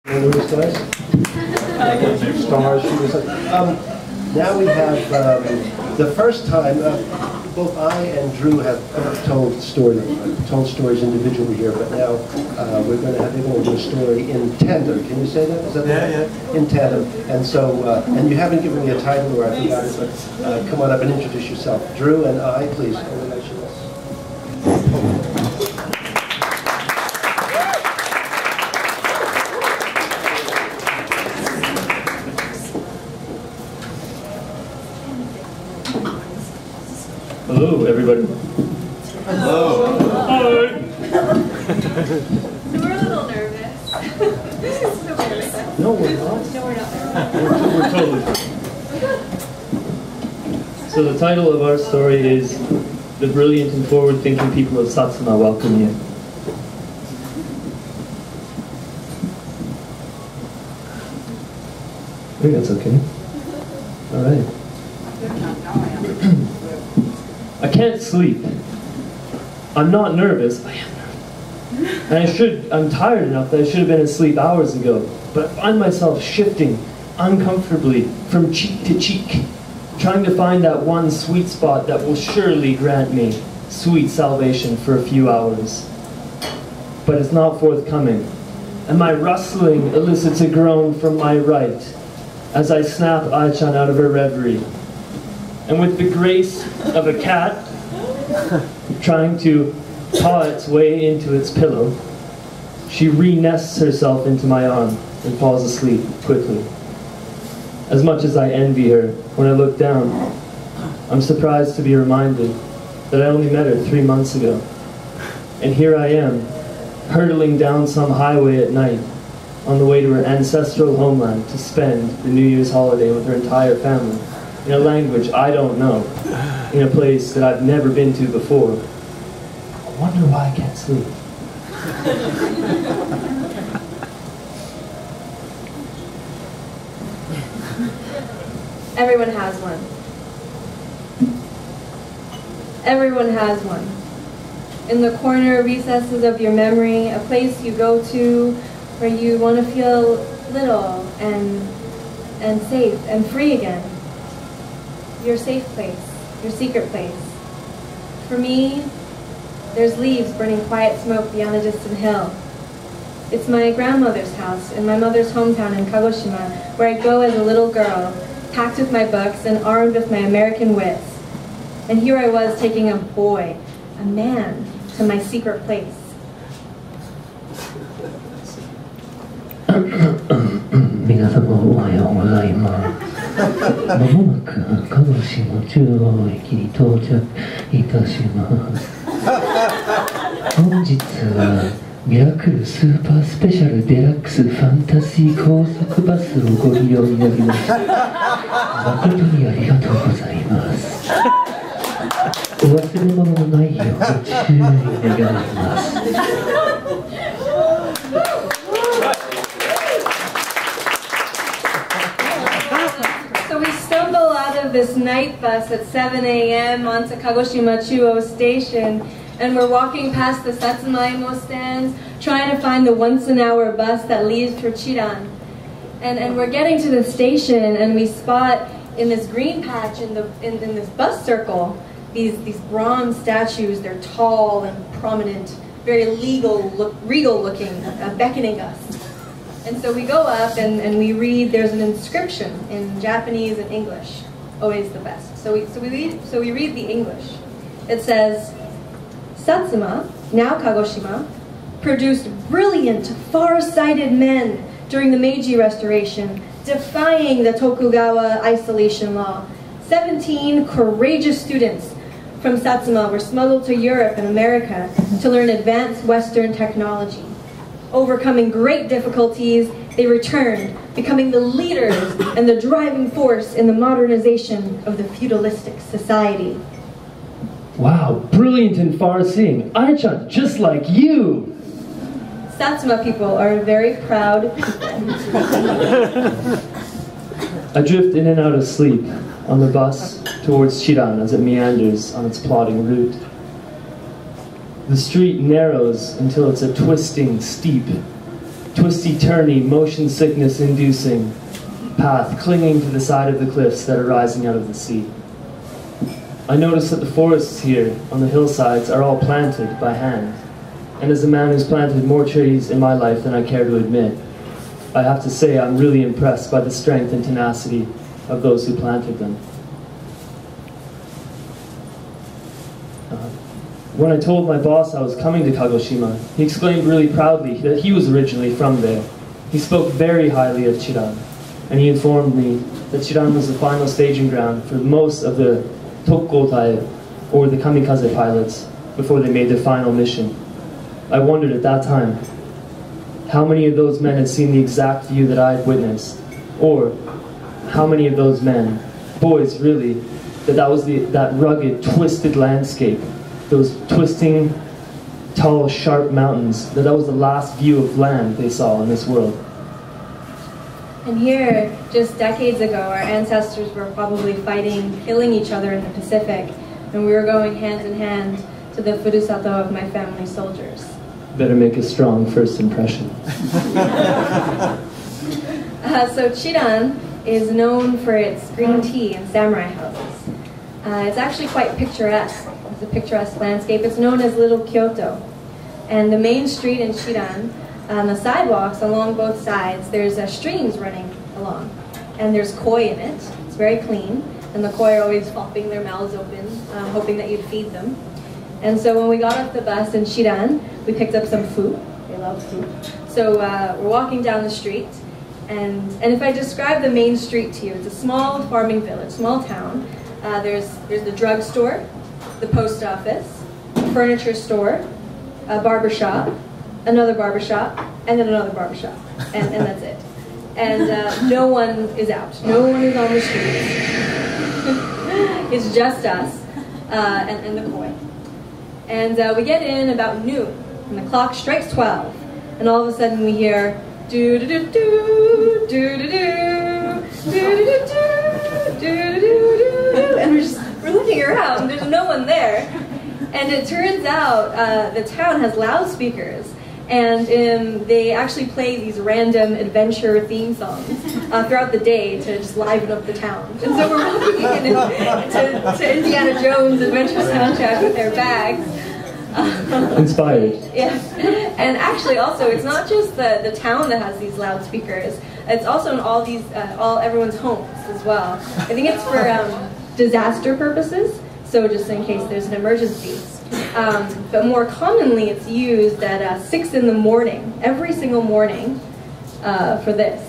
Remember these guys? Stars. Now we have the first time. Both I and Drew have told stories individually here, but now they're going to do a story in tandem. Can you say that? Is that yeah. In tandem. And so, and you haven't given me a title, or I forgot it, but come on up and introduce yourself. Drew and I, please. Hello, everybody. Hello. Hi. We're a little nervous. No, we're not. No, we're not nervous. We're totally fine. So the title of our story is "The Brilliant and Forward-Thinking People of Satsuma Welcome You." I think that's okay. All right. I can't sleep. I'm not nervous. I am nervous. And I'm tired enough that I should have been asleep hours ago. But I find myself shifting uncomfortably from cheek to cheek, trying to find that one sweet spot that will surely grant me sweet salvation for a few hours. But it's not forthcoming. And my rustling elicits a groan from my right as I snap Ai-chan out of her reverie. And with the grace of a cat trying to paw its way into its pillow, she re-nests herself into my arm and falls asleep quickly. As much as I envy her, when I look down, I'm surprised to be reminded that I only met her 3 months ago. And here I am, hurtling down some highway at night, on the way to her ancestral homeland to spend the New Year's holiday with her entire family, in a language I don't know, in a place that I've never been to before. I wonder why I can't sleep. Everyone has one. Everyone has one. In the corner recesses of your memory, a place you go to where you want to feel little and safe and free again. Your safe place, your secret place. For me, there's leaves burning quiet smoke beyond a distant hill. It's my grandmother's house in my mother's hometown in Kagoshima, where I go as a little girl, packed with my books and armed with my American wits. And here I was taking a boy, a man, to my secret place. 皆様おはようございます。まもなく鹿児島中央駅に到着いたします。本日はミラクルスーパースペシャルデラックスファンタジー高速バスをご利用になりまして誠にありがとうございます。お忘れ物のないようご注意願います。So we stumble out of this night bus at 7 a.m. onto Kagoshima Chuo Station, and we're walking past the Satsuma stands, trying to find the once-an-hour bus that leaves for Chiran. And we're getting to the station, and we spot in this green patch in this bus circle these bronze statues. They're tall and prominent, very regal looking, beckoning us. And so we go up and we read. There's an inscription in Japanese and English, always the best. So we read the English. It says, Satsuma, now Kagoshima, produced brilliant, far-sighted men during the Meiji Restoration, defying the Tokugawa isolation law. 17 courageous students from Satsuma were smuggled to Europe and America to learn advanced Western technology. Overcoming great difficulties, they returned, becoming the leaders and the driving force in the modernization of the feudalistic society. Wow, brilliant and far-seeing. Ai-chan, just like you! Satsuma people are very proud people. I drift in and out of sleep on the bus towards Chiran as it meanders on its plodding route. The street narrows until it's a twisting, steep, twisty-turny, motion sickness-inducing path clinging to the side of the cliffs that are rising out of the sea. I noticed that the forests here on the hillsides are all planted by hand, and as a man who's planted more trees in my life than I care to admit, I have to say I'm really impressed by the strength and tenacity of those who planted them. When I told my boss I was coming to Kagoshima, he exclaimed really proudly that he was originally from there. He spoke very highly of Chiran, and he informed me that Chiran was the final staging ground for most of the Tokkotai, or the kamikaze pilots, before they made their final mission. I wondered at that time, how many of those men had seen the exact view that I had witnessed? Or, how many of those men, boys really, that was that rugged, twisted landscape, those twisting, tall, sharp mountains, that was the last view of land they saw in this world. And here, just decades ago, our ancestors were probably fighting, killing each other in the Pacific, and we were going hand in hand to the furusato of my family soldiers. Better make a strong first impression. So Chiran is known for its green tea and samurai houses. It's actually quite picturesque. It's a picturesque landscape. It's known as Little Kyoto. And the main street in Chiran, on the sidewalks along both sides, there's streams running along. And there's koi in it. It's very clean. And the koi are always flopping their mouths open, hoping that you'd feed them. And so when we got off the bus in Chiran, we picked up some food. They love food. So we're walking down the street. And if I describe the main street to you, it's a small farming village, small town. There's the drugstore, the post office, a furniture store, a barber shop, another barber shop, and then another barber shop. And that's it. And no one is out. No one is on the streets. It's just us and the koi. And we get in about noon, and the clock strikes 12. And all of a sudden we hear do-do-do-do, do-do-do, do-do-do-do, do-do-do-do, and we're looking around, there's no one there. And it turns out the town has loudspeakers, and they actually play these random adventure theme songs throughout the day to just liven up the town. And so we're walking to Indiana Jones' adventure soundtrack with their bags. Inspired. Yes. And actually also, it's not just the town that has these loudspeakers. It's also in all everyone's homes as well. I think it's for disaster purposes, so just in case there's an emergency. But more commonly, it's used at 6 in the morning, every single morning, for this.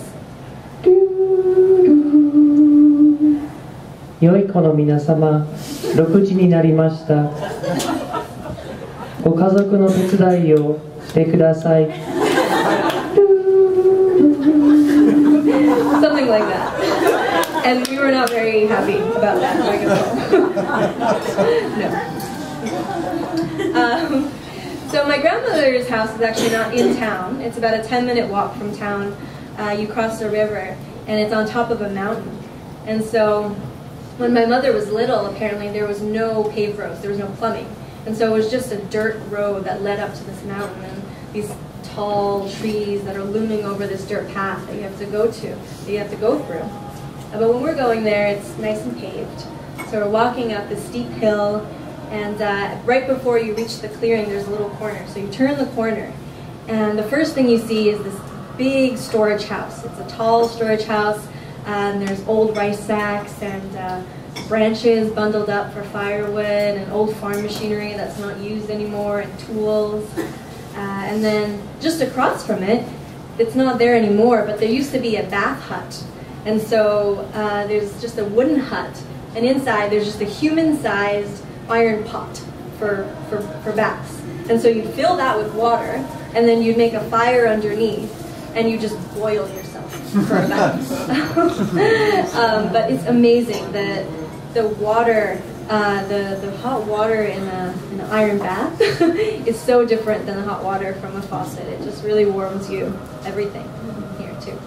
良い子の皆様、6時になりました。ご家族の手伝いをしてください。Something like that. And we were not very happy about that. No. So my grandmother's house is actually not in town. It's about a 10-minute walk from town. You cross the river, and it's on top of a mountain. And so when my mother was little, apparently there was no paved roads, there was no plumbing. And so it was just a dirt road that led up to this mountain, and these tall trees that are looming over this dirt path that you have to go through. But when we're going there, it's nice and paved. So we're walking up this steep hill, and right before you reach the clearing, there's a little corner. So you turn the corner, and the first thing you see is this big storage house. It's a tall storage house, and there's old rice sacks and branches bundled up for firewood and old farm machinery that's not used anymore and tools. And then just across from it, it's not there anymore, but there used to be a bath hut. And so there's just a wooden hut, and inside there's just a human-sized iron pot for baths. And so you'd fill that with water, and then you'd make a fire underneath, and you just boil yourself for a bath. But it's amazing that the water, the hot water in an iron bath is so different than the hot water from a faucet. It just really warms you, everything here too.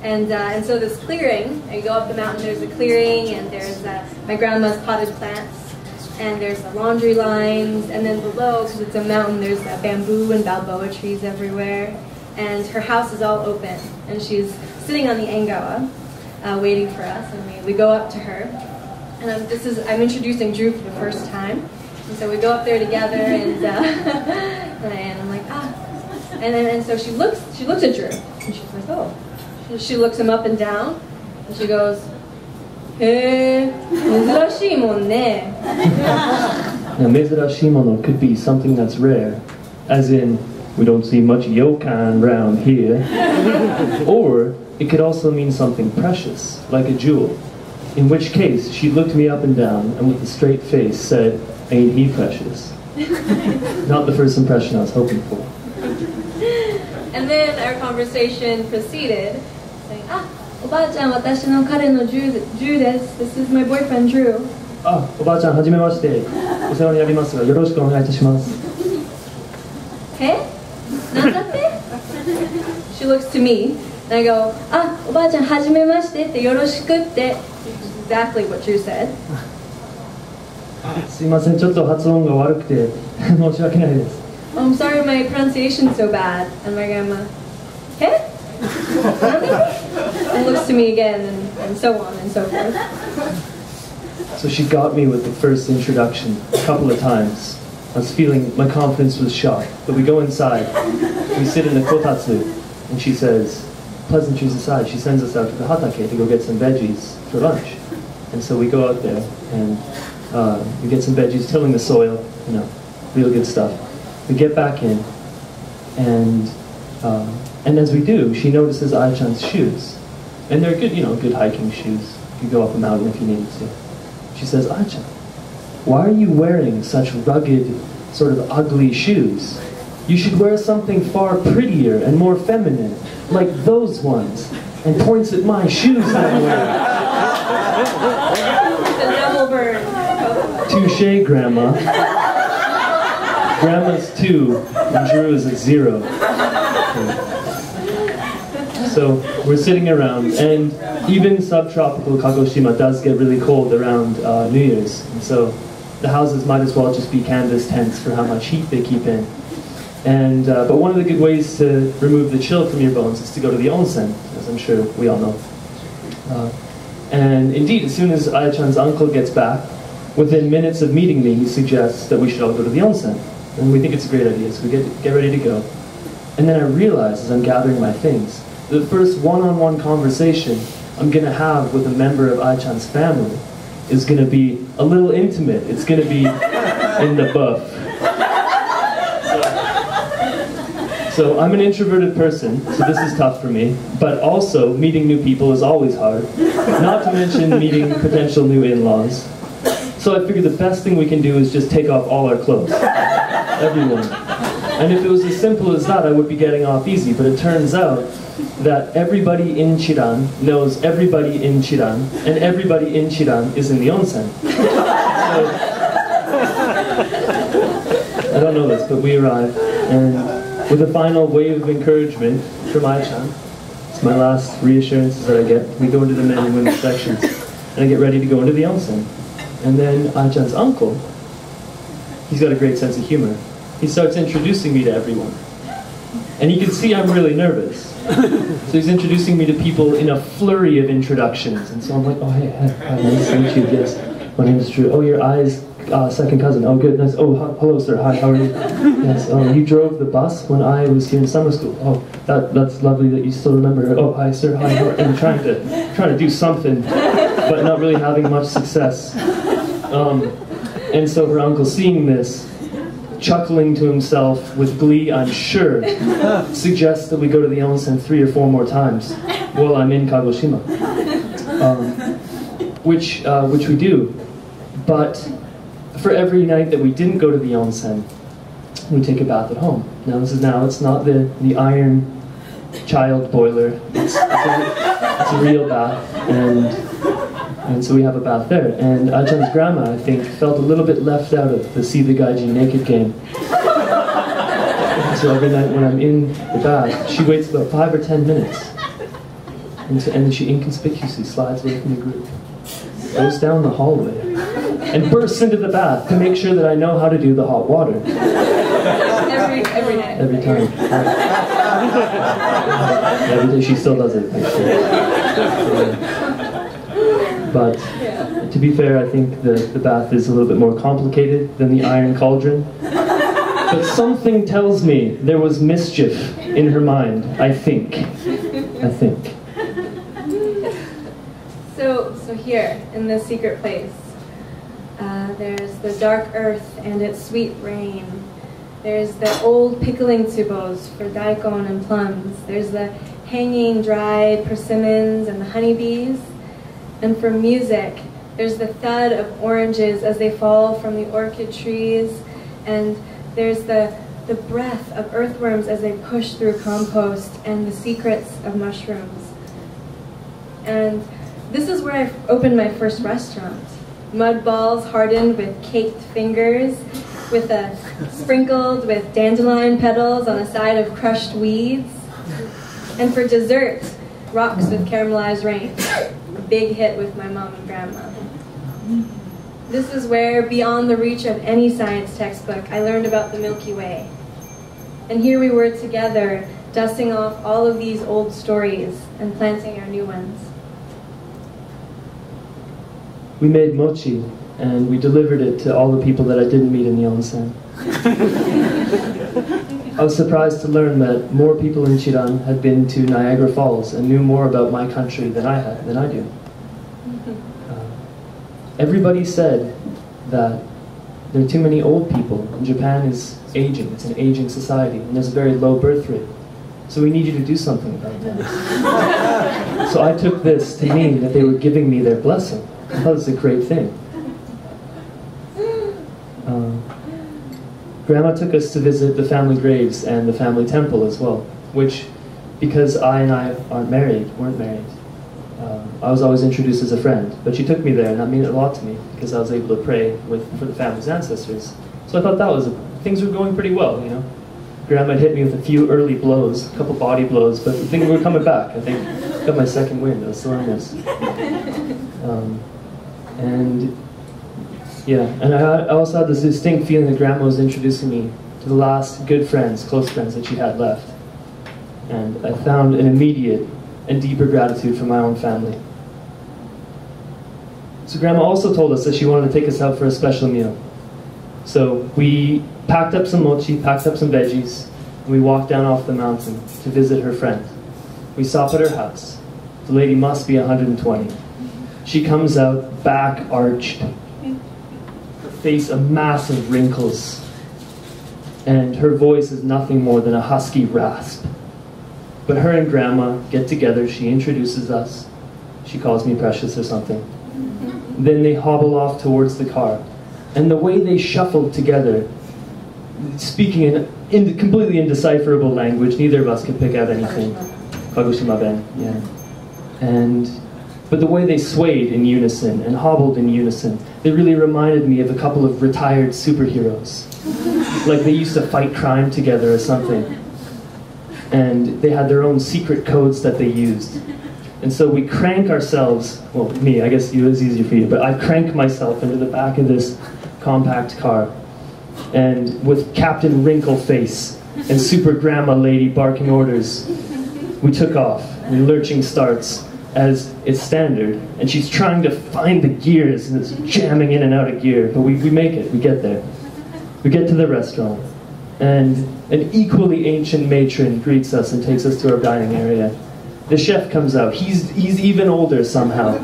And so this clearing, you go up the mountain, there's a clearing, and there's my grandma's potted plants, and there's the laundry lines, and then below, because it's a mountain, there's bamboo and balboa trees everywhere. and her house is all open, and she's sitting on the engawa, waiting for us, and we go up to her, and I'm introducing Drew for the first time, and so we go up there together, and I'm like, and so she looks at Drew, and she's like, oh, she looks him up and down, and she goes, hey, 珍しいもんね. Now, 珍しいもの could be something that's rare, as in, we don't see much yokan around here. Or, it could also mean something precious, like a jewel. In which case, she looked me up and down, and with a straight face said, ain't he precious? Not the first impression I was hoping for. And then our conversation proceeded, saying, おばあちゃん、私の彼のDrewです。This is my boyfriend Drew. おばあちゃん、はじめまして。お世話になりますが、よろしくお願いいたします。なんだって? She looks to me, and I go, おばあちゃん、はじめましてってよろしくって。Exactly what Drew said. すいません、ちょっと発音が悪くて申し訳ないです。I'm sorry my pronunciation's so bad. And my grandma, and looks to me again, and so on and so forth. So she got me with the first introduction a couple of times. I was feeling my confidence was shot. But we go inside, we sit in the kotatsu, and she says, pleasantries aside, she sends us out to the hatake to go get some veggies for lunch. And so we go out there, and we get some veggies, tilling the soil, real good stuff. We get back in, and as we do, she notices Ai-chan's shoes. And they're good, good hiking shoes. You could go up a mountain if you needed to. She says, Ai-chan, why are you wearing such rugged, sort of ugly shoes? You should wear something far prettier and more feminine, like those ones. And points at my shoes that I'm wearing. The double burn. Touche, Grandma. Grandma's 2, and Drew is at 0. So we're sitting around, and even subtropical Kagoshima does get really cold around New Year's. And so the houses might as well just be canvas tents for how much heat they keep in. And but one of the good ways to remove the chill from your bones is to go to the onsen, as I'm sure we all know. And indeed, as soon as Ai-chan's uncle gets back, within minutes of meeting me, he suggests that we should all go to the onsen. And we think it's a great idea, so we get ready to go. And then I realize, as I'm gathering my things, the first one-on-one conversation I'm going to have with a member of Ai-chan's family is going to be a little intimate. It's going to be in the buff. So I'm an introverted person, so this is tough for me. But also, meeting new people is always hard. Not to mention meeting potential new in-laws. So I figured the best thing we can do is just take off all our clothes. Everyone. And if it was as simple as that, I would be getting off easy. But it turns out that everybody in Chiran knows everybody in Chiran, and everybody in Chiran is in the onsen. So, I don't know this, but we arrive, and with a final wave of encouragement from Ai-chan, it's my last reassurances that I get, we go into the men and women's sections, and I get ready to go into the onsen. And then Ai-chan's uncle, he's got a great sense of humor. He starts introducing me to everyone. And he can see I'm really nervous. So he's introducing me to people in a flurry of introductions. And so I'm like, oh, hey, hi, nice to meet you. Yes, my name is Drew. Oh, your Ai's second cousin. Oh, good, nice. Oh, hello, sir. Hi, how are you? Yes, you drove the bus when I was here in summer school. Oh, that's lovely that you still remember her. Oh, hi, sir. Hi, how are you? And trying to do something, but not really having much success. And so her uncle, seeing this, chuckling to himself with glee, I'm sure, suggests that we go to the onsen 3 or 4 more times while I'm in Kagoshima. Which we do. But for every night that we didn't go to the onsen, we take a bath at home. Now it's not the iron child boiler. It's a real bath, and so we have a bath there. And Ai-chan's grandma, I think, felt a little bit left out of the See the Gaijin Naked game. So every night when I'm in the bath, she waits about 5 or 10 minutes. And then she inconspicuously slides away from the group, goes down the hallway, and bursts into the bath to make sure that I know how to do the hot water. Every night. Every time. Yeah, she still does it, actually. But to be fair, I think the bath is a little bit more complicated than the iron cauldron. But something tells me there was mischief in her mind, I think. So here, in this secret place, there's the dark earth and its sweet rain. There's the old pickling tsubos for daikon and plums. There's the hanging dried persimmons and the honeybees. And for music, there's the thud of oranges as they fall from the orchid trees. And there's the breath of earthworms as they push through compost, and the secrets of mushrooms. And this is where I opened my first restaurant. Mud balls hardened with caked fingers, sprinkled with dandelion petals on a side of crushed weeds. And for dessert, rocks with caramelized rain. A big hit with my mom and grandma. This is where, beyond the reach of any science textbook, I learned about the Milky Way. And here we were together, dusting off all of these old stories and planting our new ones. We made mochi, and we delivered it to all the people that I didn't meet in the onsen. I was surprised to learn that more people in Chiran had been to Niagara Falls and knew more about my country than I do. Everybody said that there are too many old people, and Japan is aging. It's an aging society, and there's a very low birth rate. So we need you to do something about that. So I took this to mean that they were giving me their blessing. I thought it was a great thing. Grandma took us to visit the family graves and the family temple as well, which, because I weren't married, I was always introduced as a friend. But she took me there, and that meant a lot to me, because I was able to pray for the family's ancestors. So I thought things were going pretty well, you know. Grandma hit me with a few early blows, a couple body blows, but I think we were coming back. I think I got my second wind. I was still on this. And I also had this distinct feeling that Grandma was introducing me to the last good friends, close friends that she had left. And I found an immediate and deeper gratitude for my own family. So Grandma also told us that she wanted to take us out for a special meal. So we packed up some mochi, packed up some veggies, and we walked down off the mountain to visit her friend. We stop at her house. The lady must be 120. She comes out, back arched, her face a mass of wrinkles, and her voice is nothing more than a husky rasp. But her and Grandma get together, she introduces us, she calls me precious or something. Then they hobble off towards the car, and the way they shuffled together, speaking in completely indecipherable language, neither of us could pick out anything. Kagoshima Ben, yeah. But the way they swayed in unison and hobbled in unison, they really reminded me of a couple of retired superheroes. Like they used to fight crime together or something. And they had their own secret codes that they used. And so we crank ourselves, well, me, I guess it was easier for you, but I crank myself into the back of this compact car. And with Captain Wrinkleface and Super Grandma Lady barking orders, we took off. And lurching starts, as it's standard, and she's trying to find the gears, and it's jamming in and out of gear, but we make it, we get there. We get to the restaurant, and an equally ancient matron greets us and takes us to our dining area. The chef comes out, he's even older somehow.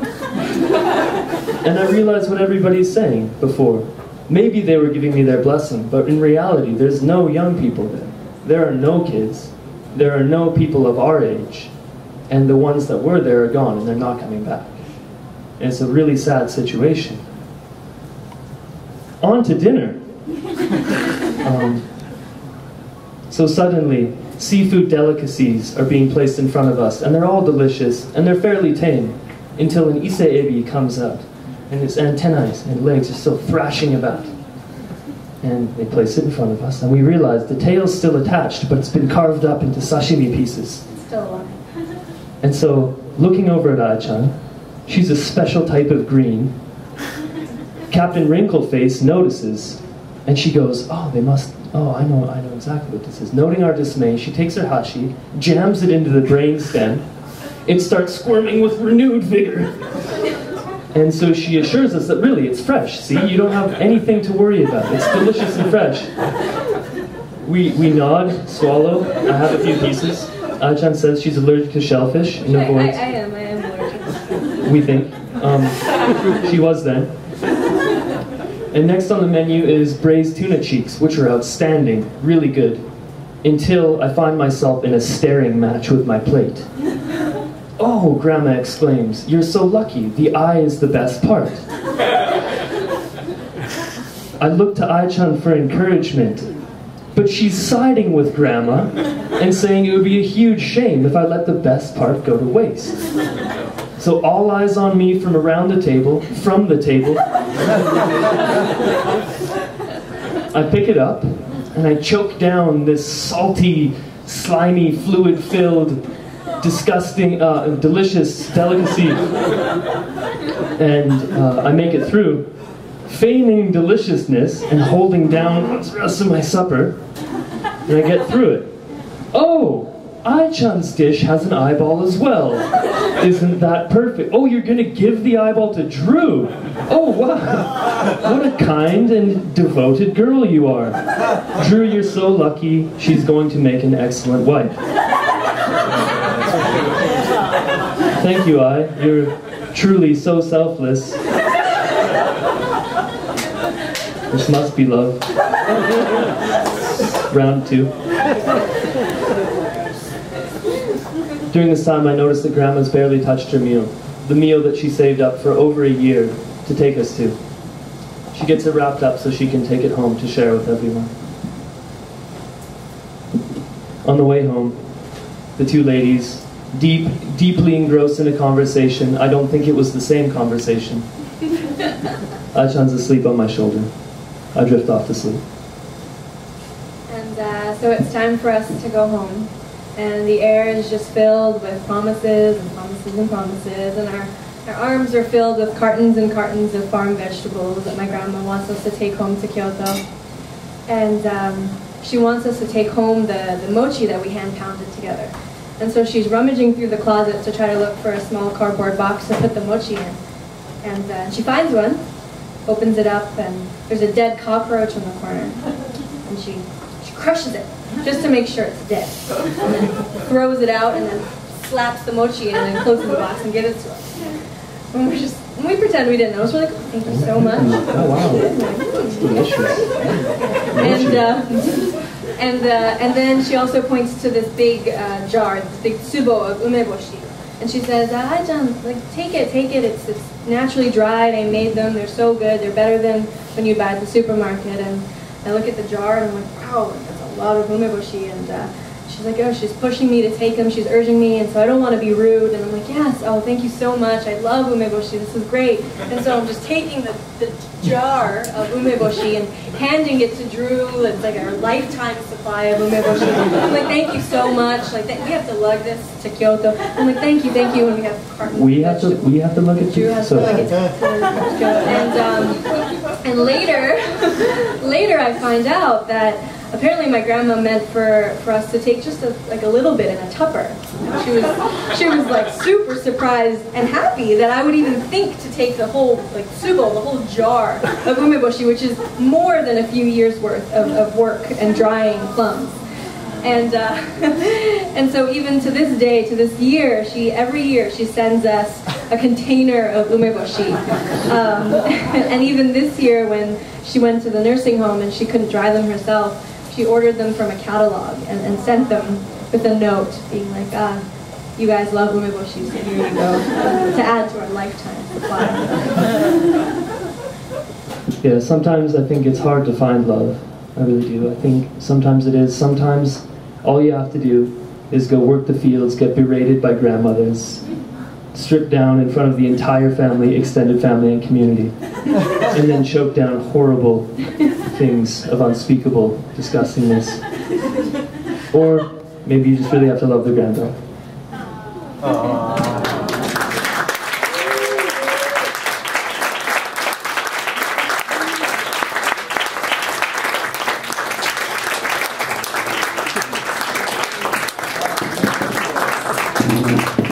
And I realized what everybody's saying before. Maybe they were giving me their blessing, but in reality, there's no young people there. There are no kids. There are no people of our age. And the ones that were there are gone, and they're not coming back. And it's a really sad situation. On to dinner. So suddenly, seafood delicacies are being placed in front of us, and they're all delicious, and they're fairly tame, until an ise ebi comes out, and its antennae and legs are still thrashing about. And they place it in front of us, and we realize the tail's still attached, but it's been carved up into sashimi pieces. It's still alive. And so, looking over at Ai-chan, she's a special type of green. Captain Wrinkleface notices, And she goes, oh, they must, oh, I know exactly what this is. Noting our dismay, she takes her hashi, jams it into the brainstem. It starts squirming with renewed vigor. And so she assures us that really it's fresh. See, you don't have anything to worry about. It's delicious and fresh. We nod, swallow. I have a few pieces. Ai-chan says she's allergic to shellfish and avoids. I am allergic. We think. She was then. And next on the menu is braised tuna cheeks, which are outstanding, really good. Until I find myself in a staring match with my plate. Oh, Grandma exclaims, you're so lucky. The eye is the best part. I look to Ai-chan for encouragement, but she's siding with Grandma and saying it would be a huge shame if I let the best part go to waste. So all eyes on me from around the table, from the table. I pick it up, and I choke down this salty, slimy, fluid-filled, disgusting, delicious delicacy. And I make it through, feigning deliciousness and holding down the rest of my supper, and I get through it. Oh! Ai-chan's dish has an eyeball as well. Isn't that perfect? Oh, you're gonna give the eyeball to Drew. Oh, wow. What a kind and devoted girl you are. Drew, you're so lucky. She's going to make an excellent wife. Thank you, Ai. You're truly so selfless. This must be love. Round 2. During this time, I noticed that Grandma's barely touched her meal. The meal that she saved up for over a year to take us to. She gets it wrapped up so she can take it home to share with everyone. On the way home, the two ladies, deeply engrossed in a conversation. I don't think it was the same conversation. Ai-chan's asleep on my shoulder. I drift off to sleep. And so it's time for us to go home. And the air is just filled with promises and promises and promises. And our arms are filled with cartons and cartons of farm vegetables that my grandma wants us to take home to Kyoto. And she wants us to take home the mochi that we hand-pounded together. And so she's rummaging through the closet to try to look for a small cardboard box to put the mochi in. And she finds one, opens it up, and there's a dead cockroach in the corner. And she crushes it, just to make sure it's dead. And then throws it out and then slaps the mochi in and closes the box and gives it to us. And we pretend we didn't know. So we're like, oh, thank you so much. Oh, wow. It's delicious. And then she also points to this big jar, this big tsubo of umeboshi. And she says, Ai-chan, like, take it. It's naturally dried. I made them. They're so good. They're better than when you buy at the supermarket. And I look at the jar and I'm like, wow, that's a lot of umeboshi. And she's like, oh, she's pushing me to take them. She's urging me. And so I don't want to be rude. And I'm like, yes, oh, thank you so much. I love umeboshi. This is great. And so I'm just taking the jar of umeboshi and handing it to Drew. It's like a lifetime supply of umeboshi. I'm like, thank you so much. Like, we have to lug this to Kyoto. I'm like, thank you. And we have cartons. We have to lug it to Drew has to lug it to Kyoto. And later I find out that apparently my grandma meant for us to take just a little bit in a tupper. She was like super surprised and happy that I would even think to take the whole tsubo, the whole jar of umeboshi, which is more than a few years worth of work and drying plums. And so even to this day, to this year, every year she sends us a container of umeboshi. And even this year when she went to the nursing home and she couldn't dry them herself, she ordered them from a catalog and sent them with a note being like, you guys love umeboshi, so here you go, to add to our lifetime supply. Yeah, sometimes I think it's hard to find love. I really do. I think sometimes it is. Sometimes all you have to do is go work the fields, get berated by grandmothers, stripped down in front of the entire family, extended family, and community, and then choke down horrible things of unspeakable disgustingness. Or maybe you just really have to love the granddaughter. ます。